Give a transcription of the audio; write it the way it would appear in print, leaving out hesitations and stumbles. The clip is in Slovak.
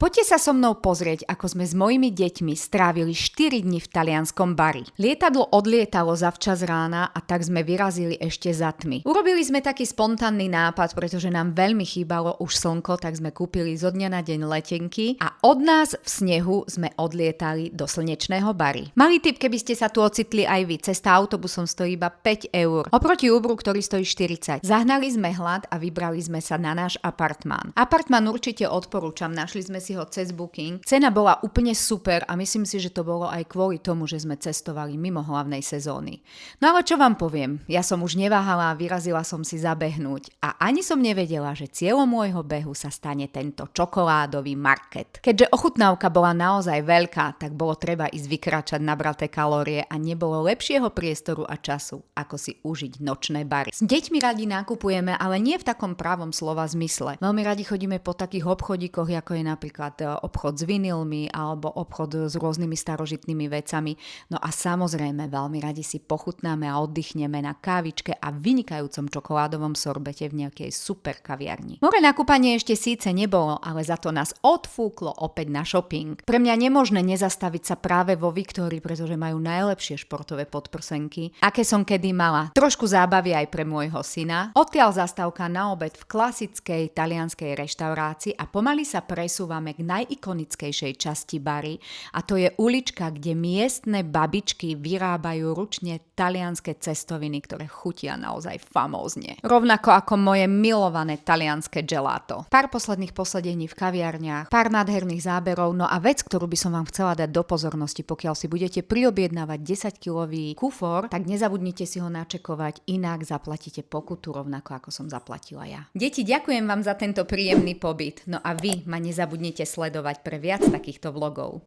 Poďte sa so mnou pozrieť, ako sme s mojimi deťmi strávili 4 dni v talianskom bari. Lietadlo odlietalo zavčas rána a tak sme vyrazili ešte za tmy. Urobili sme taký spontánny nápad, pretože nám veľmi chýbalo už slnko, tak sme kúpili zo dňa na deň letenky a od nás v snehu sme odlietali do slnečného bari. Malý tip, keby ste sa tu ocitli aj vy, cesta autobusom stojí iba 5 eur, oproti Uberu, ktorý stojí 40. Zahnali sme hlad a vybrali sme sa na náš apartmán. Apartmán určite odporúčam, našli sme si ho cez Booking. Cena bola úplne super a myslím si, že to bolo aj kvôli tomu, že sme cestovali mimo hlavnej sezóny. No ale čo vám poviem, ja som už neváhala a vyrazila som si zabehnúť a ani som nevedela, že cieľom môjho behu sa stane tento čokoládový market. Keďže ochutnávka bola naozaj veľká, tak bolo treba ísť vykračať nabraté kalórie a nebolo lepšieho priestoru a času, ako si užiť nočné bary. S deťmi radi nakupujeme, ale nie v takom pravom slova zmysle. Veľmi radi chodíme po takých obchodíkoch, ako je napríklad obchod s vinilmi alebo obchod s rôznymi starožitnými vecami. No a samozrejme veľmi radi si pochutnáme a oddychneme na kávičke a vynikajúcom čokoládovom sorbete v nejakej super kaviarni. More na kúpanie ešte síce nebolo, ale za to nás odfúklo opäť na shopping. Pre mňa nemožné nezastaviť sa práve vo Viktórii, pretože majú najlepšie športové podprsenky, aké som kedy mala. Trošku zábavy aj pre môjho syna. Odtiaľ zastávka na obed v klasickej talianskej reštaurácii a pomaly sa presúvame k najikonickejšej časti bary a to je ulička, kde miestne babičky vyrábajú ručne talianske cestoviny, ktoré chutia naozaj famózne. Rovnako ako moje milované talianske gelato. Pár posledných posedení v kaviarniach, pár nádherných záberov, no a vec, ktorú by som vám chcela dať do pozornosti, pokiaľ si budete priobjednávať 10-kilový kufor, tak nezabudnite si ho načekovať, inak zaplatíte pokutu rovnako ako som zaplatila ja. Deti, ďakujem vám za tento príjemný pobyt, no a vy ma nezabudnite sledovať pre viac takýchto vlogov.